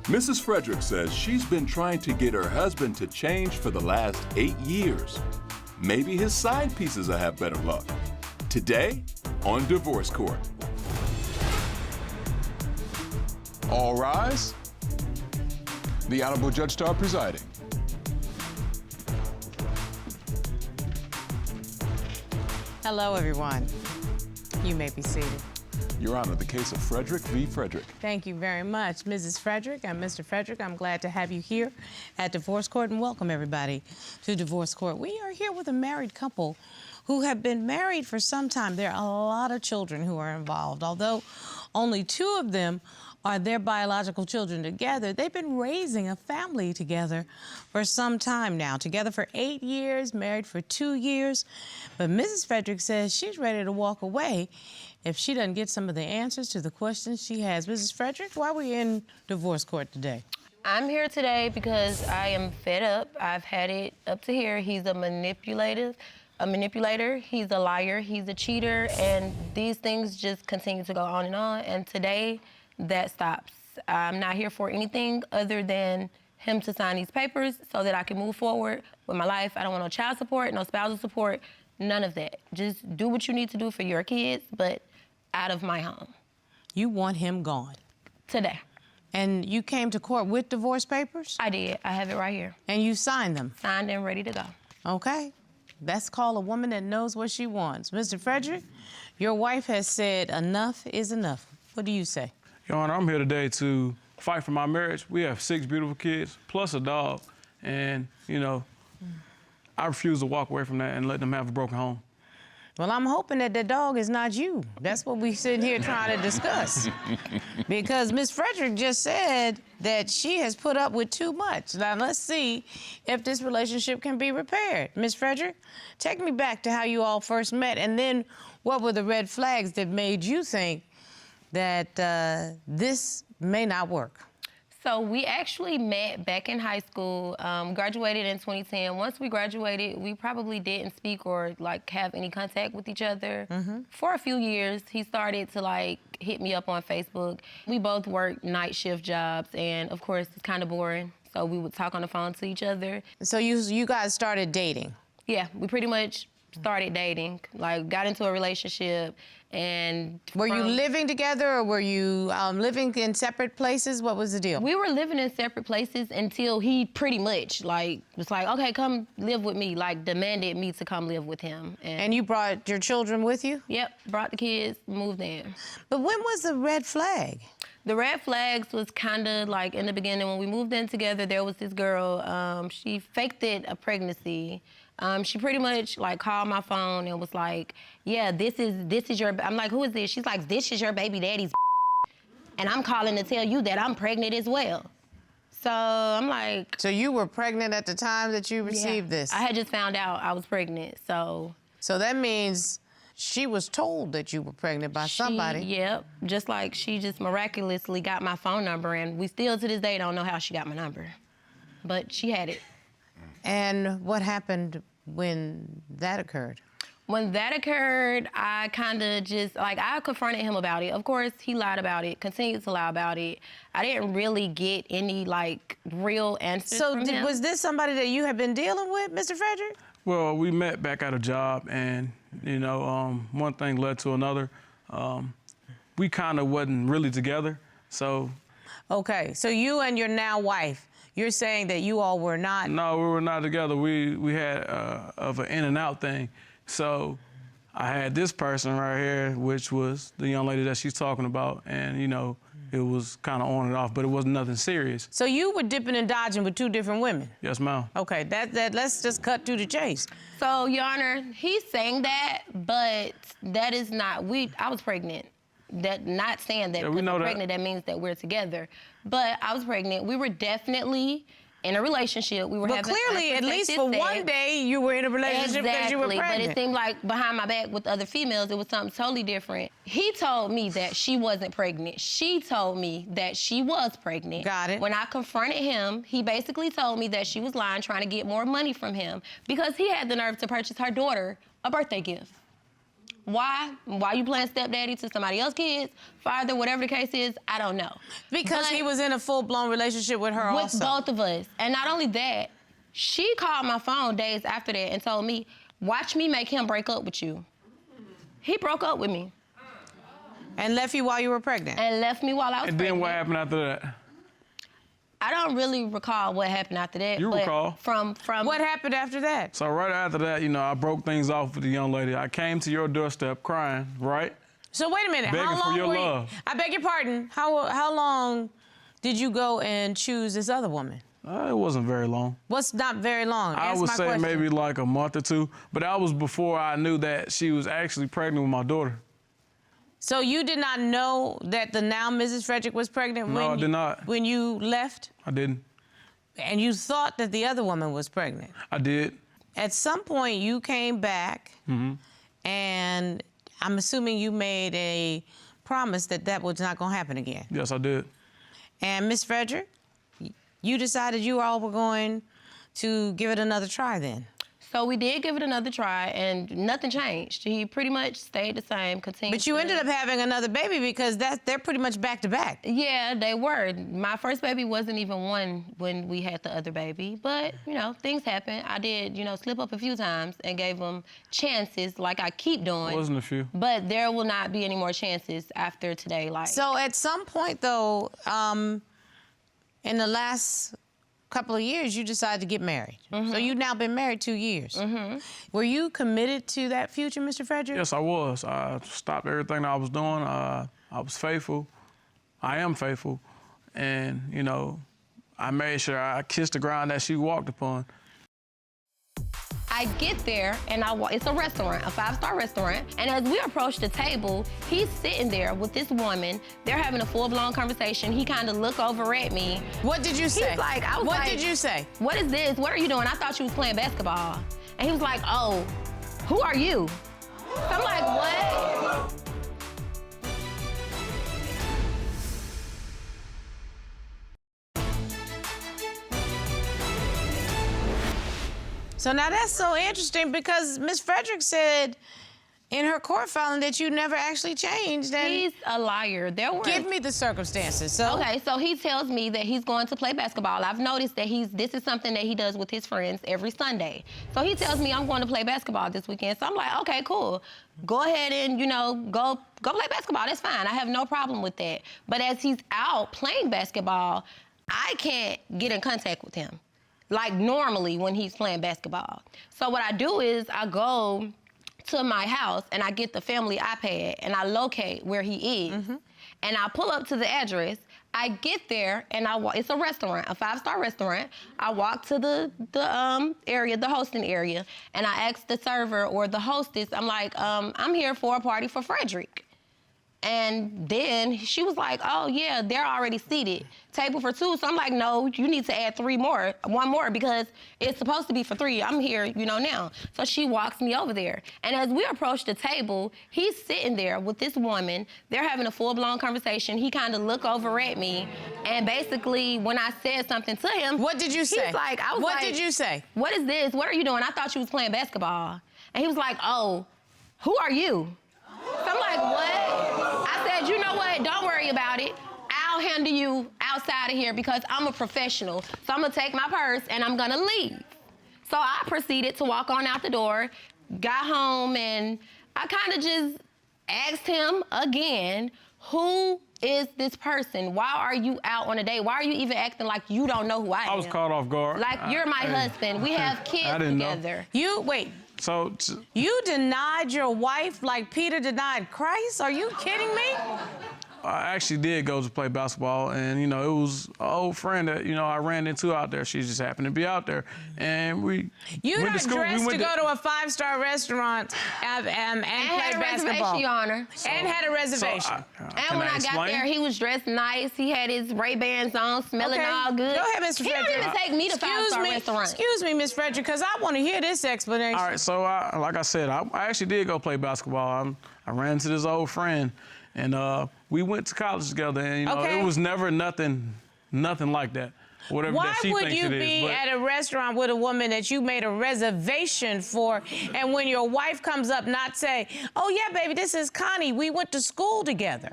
Mrs. Frederick says she's been trying to get her husband to change for the last 8 years. Maybe his side pieces will have better luck. Today on Divorce Court. All rise. The Honorable Judge Starr presiding. Hello, everyone. You may be seated. Your Honor, the case of Frederick v. Frederick. Thank you very much, Mrs. Frederick and Mr. Frederick. I'm glad to have you here at Divorce Court, and welcome everybody to Divorce Court. We are here with a married couple who have been married for some time. There are a lot of children who are involved. Although only 2 of them are their biological children together, they've been raising a family together for some time now. Together for 8 years, married for 2 years. But Mrs. Frederick says she's ready to walk away if she doesn't get some of the answers to the questions she has. Mrs. Frederick, why are we in Divorce Court today? I'm here today because I am fed up. I've had it up to here. He's a manipulator, he's a liar, he's a cheater, and these things just continue to go on. And today, that stops. I'm not here for anything other than him to sign these papers so that I can move forward with my life. I don't want no child support, no spousal support, none of that. Just do what you need to do for your kids, but out of my home. You want him gone? Today. And you came to court with divorce papers? I did. I have it right here. And you signed them? Signed and ready to go. Okay. That's called a woman that knows what she wants. Mr. Frederick, your wife has said enough is enough. What do you say? Your Honor, I'm here today to fight for my marriage. We have 6 beautiful kids, plus a dog. And, you know, I refuse to walk away from that and let them have a broken home. Well, I'm hoping that the dog is not you. That's what we sitting here trying to discuss. Because Ms. Frederick just said that she has put up with too much. Now, let's see if this relationship can be repaired. Ms. Frederick, take me back to how you all first met, and then what were the red flags that made you think that this may not work? So we actually met back in high school, graduated in 2010. Once we graduated, we probably didn't speak or like have any contact with each other for a few years. He started to like hit me up on Facebook. We both worked night shift jobs, and of course it's kind of boring. So we would talk on the phone to each other. So you guys started dating? Yeah, we pretty much started dating, like got into a relationship. And were you living together, or were you living in separate places? What was the deal? We were living in separate places until he pretty much like was like, okay, come live with me, like demanded me to come live with him. And you brought your children with you? Yep, brought the kids, moved in. But when was the red flag? The red flags was kind of like in the beginning when we moved in together. There was this girl, she faked it a pregnancy. She pretty much like called my phone and was like, yeah, this is your, I'm like, who is this? She's like, this is your baby daddy's and I'm calling to tell you that I'm pregnant as well. So I'm like. So you were pregnant at the time that you received this? I had just found out I was pregnant, so. So that means she was told that you were pregnant by somebody. Yep, just like she just miraculously got my phone number, and we still to this day don't know how she got my number, but she had it. And what happened when that occurred? When that occurred, I kind of just, like, I confronted him about it. Of course, he lied about it, continued to lie about it. I didn't really get any, like, real answers from him. Was this somebody that you had been dealing with, Mr. Frederick? Well, we met back at a job, and, you know, one thing led to another. We kind of wasn't really together, so. Okay, so you and your now wife, you're saying that you all were not? No, we were not together. We had of an in and out thing. So I had this person right here, which was the young lady that she's talking about, and, you know, it was kind of on and off, but it wasn't nothing serious. So you were dipping and dodging with 2 different women? Yes, ma'am. Okay, let's just cut to the chase. So, Your Honor, he's saying that, but that is not, I was pregnant. That not saying that because I'm pregnant, that means that we're together. But I was pregnant. We were definitely in a relationship. We were having clearly, at least for one day, you were in a relationship because you were pregnant. But it seemed like behind my back with other females, it was something totally different. He told me that she wasn't pregnant. She told me that she was pregnant. Got it. When I confronted him, he basically told me that she was lying, trying to get more money from him because he had the nerve to purchase her daughter a birthday gift. Why? Why you playing stepdaddy to somebody else's kids? Father, whatever the case is, I don't know. Because he was in a full-blown relationship with her also. With both of us. And not only that, she called my phone days after that and told me, watch me make him break up with you. He broke up with me. And left you while you were pregnant? And left me while I was pregnant. And then what happened after that? I don't really recall what happened after that. You but recall. From What happened after that? So right after that, you know, I broke things off with the young lady. I came to your doorstep crying, right? So wait a minute. Begging How long for your were you? love. I beg your pardon. How long did you go and choose this other woman? It wasn't very long. What's not very long? I Answer would my say question. maybe like a month or two, but that was before I knew that she was actually pregnant with my daughter. So you did not know that the now Mrs. Frederick was pregnant No, I did not. When you left? I didn't. And you thought that the other woman was pregnant? I did. At some point, you came back, Mm-hmm. and I'm assuming you made a promise that that was not going to happen again. Yes, I did. And Miss Frederick, you decided you all were going to give it another try then? So we did give it another try, and nothing changed. He pretty much stayed the same, continued. But you ended up having another baby because they're pretty much back to back. Yeah, they were. My first baby wasn't even one when we had the other baby. But, you know, things happen. I did, you know, slip up a few times and gave them chances like I keep doing. Wasn't a few. But there will not be any more chances after today. Like. So at some point, though, in the last couple of years, you decided to get married. Mm-hmm. So you've now been married 2 years. Mm-hmm. Were you committed to that future, Mr. Frederick? Yes, I was. I stopped everything I was doing. I was faithful. I am faithful. And, you know, I made sure I kissed the ground that she walked upon. I get there, and it's a restaurant, a 5-star restaurant, and as we approach the table, he's sitting there with this woman. They're having a full-blown conversation. He kind of looked over at me. What did you say? He's like, I was what like, did you say? What is this? What are you doing? I thought you was playing basketball. And he was like, oh, who are you? So I'm like, what? So now that's so interesting because Miss Frederick said in her court filing that you never actually changed. And He's a liar. give me the circumstances. So Okay, so he tells me that he's going to play basketball. I've noticed that this is something that he does with his friends every Sunday. So he tells me I'm going to play basketball this weekend. So I'm like, okay, cool. Go ahead and, you know, go play basketball. That's fine. I have no problem with that. But as he's out playing basketball, I can't get in contact with him like normally when he's playing basketball. So what I do is I go to my house and I get the family iPad and I locate where he is. Mm-hmm. And I pull up to the address. I get there and it's a restaurant, a 5-star restaurant. I walk to the area, the hosting area, and I ask the server or the hostess, I'm like, I'm here for a party for Frederick. And then she was like, oh yeah, they're already seated. Table for 2. So I'm like, no, you need to add 1 more because it's supposed to be for 3. I'm here, you know, now. So she walks me over there. And as we approach the table, he's sitting there with this woman. They're having a full-blown conversation. He kind of looked over at me. And basically, when I said something to him, what did you say? He's like, what did you say? What is this? What are you doing? I thought you was playing basketball. And he was like, oh, who are you? So I'm like, what? I said, you know what? Don't worry about it. I'll handle you outside of here because I'm a professional. So I'm gonna take my purse and I'm gonna leave. So I proceeded to walk on out the door, got home, and I kind of just asked him again, who is this person? Why are you out on a date? Why are you even acting like you don't know who I am? I was caught off guard. Like, you're my husband. We have kids together. Wait. So you denied your wife like Peter denied Christ? Are you kidding me? I actually did go to play basketball, and, you know, it was an old friend that, you know, I ran into out there. She just happened to be out there, and we You went not to school. dressed to go to a 5-star restaurant and play had basketball. Reservation, Your Honor. And had a reservation. And when I got there, he was dressed nice. He had his Ray-Bans on, smelling all good. Go ahead, Mr. He Frederick. didn't even take me to 5-star restaurant. Excuse me, Miss Frederick, because I want to hear this explanation. All right, so like I said, I actually did go play basketball. I ran into this old friend, and we went to college together, and, you know, it was never nothing like that. whatever Why that she would thinks you it is. be But at a restaurant with a woman that you made a reservation for, and when your wife comes up, not say, oh yeah, baby, this is Connie, we went to school together.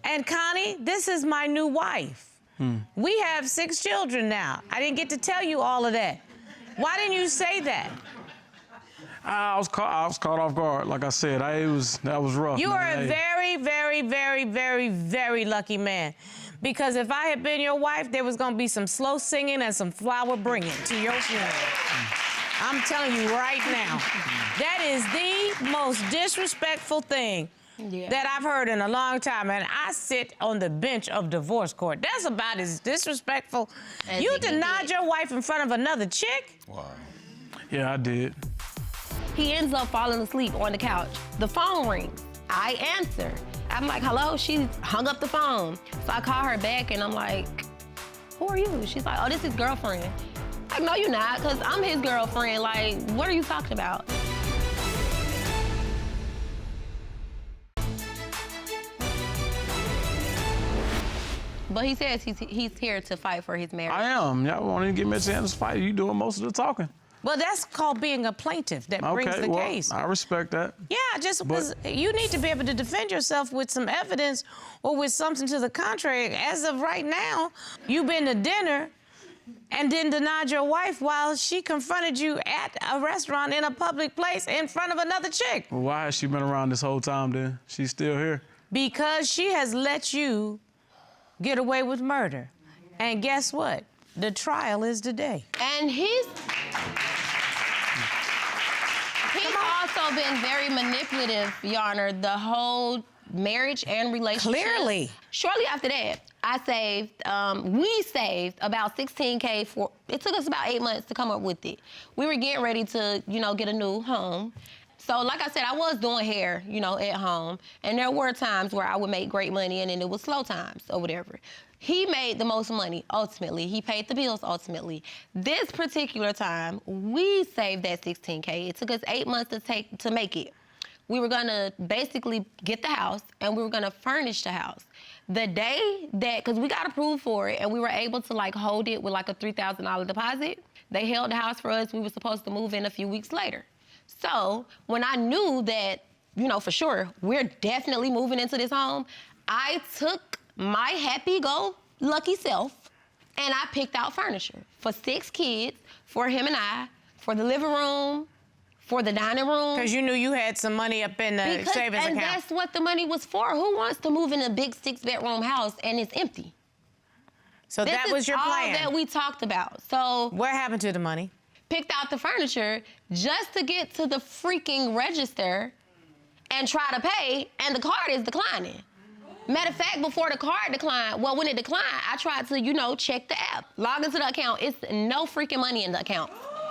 And Connie, this is my new wife. We have 6 children now. I didn't get to tell you all of that. Why didn't you say that? I was caught off guard. Like I said, that was rough. You man. are a very, very, very, very, very lucky man. Because if I had been your wife, there was going to be some slow singing and some flower bringing to your funeral. I'm telling you right now, that is the most disrespectful thing that I've heard in a long time. And I sit on the bench of divorce court. That's about as disrespectful. You denied your wife in front of another chick? Wow. Yeah, I did. He ends up falling asleep on the couch. The phone rings. I answer. I'm like, hello? She hung up the phone. So I call her back and I'm like, who are you? She's like, oh, this is girlfriend. Like, no, you're not, because I'm his girlfriend. Like, what are you talking about? But he says he's here to fight for his marriage. I am. Y'all won't even give me a chance to fight. You doing most of the talking. Well, that's called being a plaintiff that brings the case. I respect that. Yeah, just because you need to be able to defend yourself with some evidence or with something to the contrary. As of right now, you've been to dinner and then denied your wife while she confronted you at a restaurant in a public place in front of another chick. Well, why has she been around this whole time then? She's still here. Because she has let you get away with murder. And guess what? The trial is today. And he's also been very manipulative, Your Honor, the whole marriage and relationship. Clearly. Shortly after that, we saved about $16K for, it took us about 8 months to come up with it. We were getting ready to, get a new home. So like I said, I was doing hair, at home. And there were times where I would make great money and then it was slow times or whatever. He made the most money, ultimately. He paid the bills, ultimately. This particular time, we saved that $16K. It took us 8 months to make it. We were gonna basically get the house and we were gonna furnish the house. The day that, because we got approved for it and we were able to hold it with a $3,000 deposit, they held the house for us. We were supposed to move in a few weeks later. So when I knew that, for sure, we're definitely moving into this home, I took my happy-go-lucky self, and I picked out furniture for 6 kids, for him and I, for the living room, for the dining room. Because you knew you had some money up in the savings account. And that's what the money was for. Who wants to move in a big 6-bedroom house and it's empty? So that was your plan. This is all that we talked about. So what happened to the money? Picked out the furniture just to get to the freaking register and try to pay, and the card is declining. Matter of fact, before the card declined, when it declined, I tried to, check the app, log into the account. It's no freaking money in the account.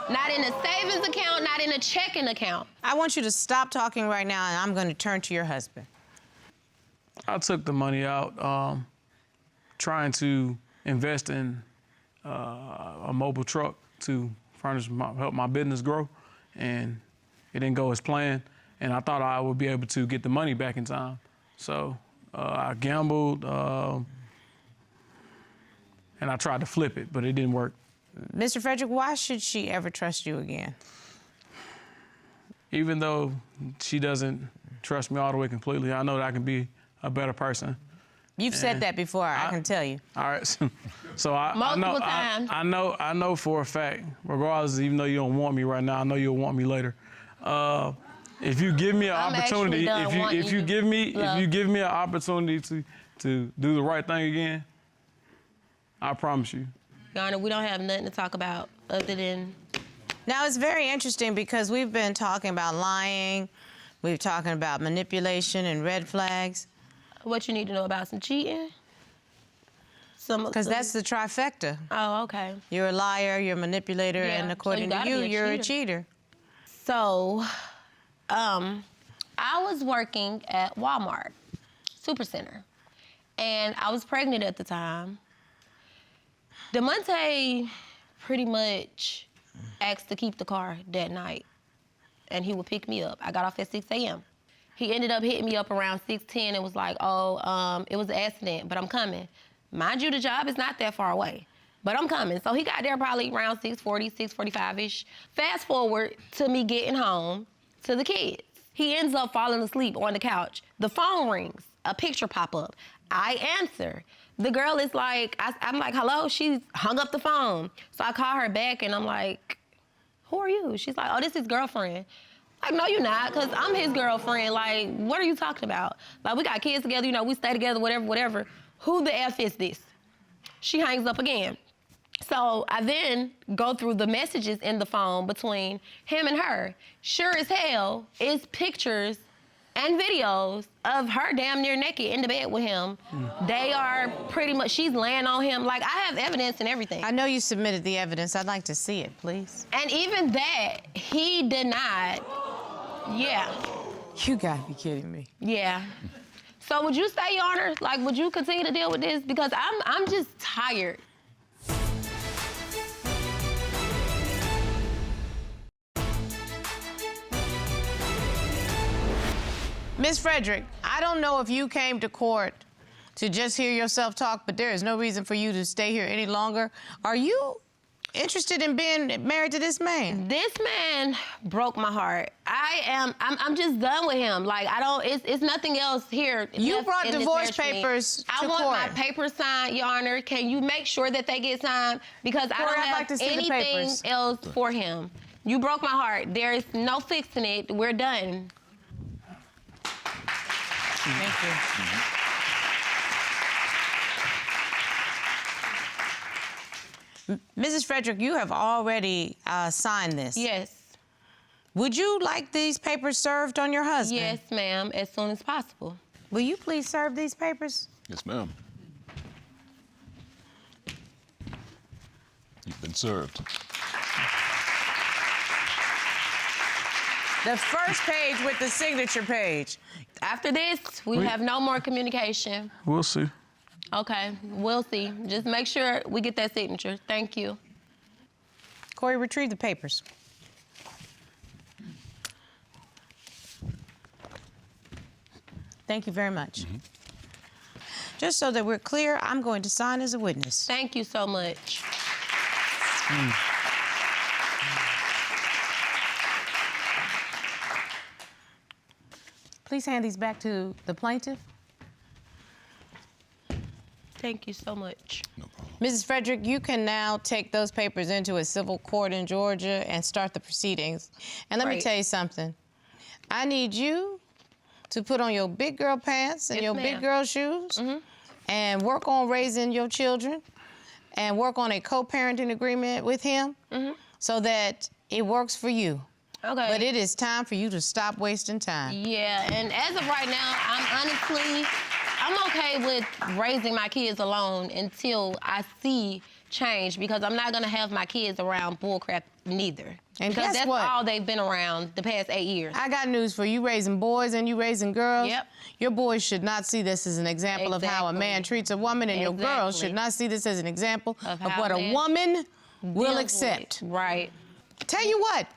Not in the savings account, not in the checking account. I want you to stop talking right now, and I'm going to turn to your husband. I took the money out trying to invest in a mobile truck to help my business grow, and it didn't go as planned. And I thought I would be able to get the money back in time. So I gambled, and I tried to flip it, but it didn't work. Mr. Frederick, why should she ever trust you again? Even though she doesn't trust me all the way completely, I know that I can be a better person. You've said that before, I can tell you. All right, so I know for a fact, regardless, even though you don't want me right now, I know you'll want me later. If you give me an opportunity, if you give me an opportunity to do the right thing again, I promise you. Your Honor, we don't have nothing to talk about other than. Now, it's very interesting because we've been talking about lying, we've talking about manipulation and red flags. What you need to know about some cheating? Because that's the trifecta. Oh, okay. You're a liar, you're a manipulator, and according to you, you're a cheater. So, I was working at Walmart Supercenter, and I was pregnant at the time. Demonte pretty much asked to keep the car that night, and he would pick me up. I got off at 6 a.m. He ended up hitting me up around 6:10 and was like, it was an accident, but I'm coming. Mind you, the job is not that far away. but I'm coming. So he got there probably around 6:40, 6:45-ish. Fast forward to me getting home to the kids. He ends up falling asleep on the couch. The phone rings, a picture pop up. I answer. The girl is like, I'm like, hello? She hung up the phone. So I call her back and I'm like, who are you? She's like, oh, this is his girlfriend. Like, no, you're not, because I'm his girlfriend. Like, what are you talking about? Like, we got kids together, you know, we stay together, whatever. Who the F is this? She hangs up again. So I then go through the messages in the phone between him and her. Sure as hell, it's pictures and videos of her damn near naked in the bed with him. They are pretty much, she's laying on him. Like, I have evidence and everything. I know you submitted the evidence. I'd like to see it, please. And even that, he denied. Yeah. You gotta be kidding me. Yeah. So would you stay, Your Honor? Like, would you continue to deal with this? Because I'm just tired. Ms. Frederick, I don't know if you came to court to just hear yourself talk, but there is no reason for you to stay here any longer. Are you interested in being married to this man? This man broke my heart. I'm just done with him. Like, it's nothing else here. You brought divorce papers to I want court. my papers signed, Your Honor. Can you make sure that they get signed? Because I don't have anything else for him. You broke my heart. There is no fixing it. We're done. Thank you. Mrs. Frederick, you have already signed this. Yes. Would you like these papers served on your husband? Yes, ma'am, as soon as possible. Will you please serve these papers? Yes, ma'am. You've been served. The first page with the signature page. After this, we have no more communication. We'll see. Okay, we'll see. Just make sure we get that signature. Thank you. Corey, retrieve the papers. Thank you very much. Just so that we're clear, I'm going to sign as a witness. Thank you so much. Please hand these back to the plaintiff. Thank you so much. No problem. Mrs. Frederick, you can now take those papers into a civil court in Georgia and start the proceedings. And let me Great. tell you something. I need you to put on your big girl pants and Yes, your ma'am. big girl shoes and work on raising your children and work on a co-parenting agreement with him so that it works for you. Okay. But it is time for you to stop wasting time. Yeah, and as of right now, I'm okay with raising my kids alone until I see change, because I'm not gonna have my kids around bullcrap neither. And because guess that's what? all they've been around the past 8 years. I got news for you, raising boys and you raising girls. Yep. Your boys should not see this as an example of how a man Exactly. treats a woman, and your girls Exactly. should not see this as an example Of of how what a men woman will Deals accept. with it. Right. Tell you what,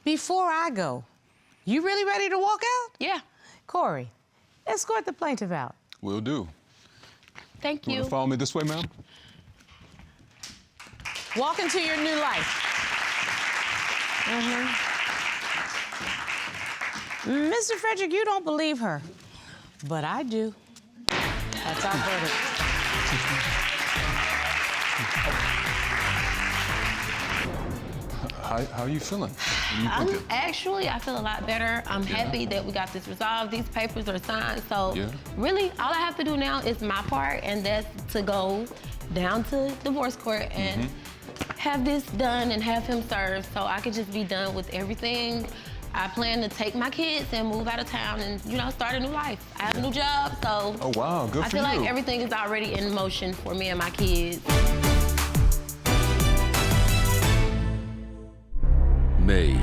before I go, you really ready to walk out? Yeah. Corey, escort the plaintiff out. Will do. Thank You you. want to follow me this way, ma'am? Walk into your new life. Mr. Frederick, you don't believe her, but I do. That's our verdict. How are you feeling? What are you thinking? I feel a lot better. I'm happy that we got this resolved. These papers are signed. So Yeah. really, all I have to do now is my part, and that's to go down to divorce court and have this done and have him served, so I could just be done with everything. I plan to take my kids and move out of town and, you know, start a new life. I have a new job, so Oh, wow, good I for feel you. like everything is already in motion for me and my kids. Made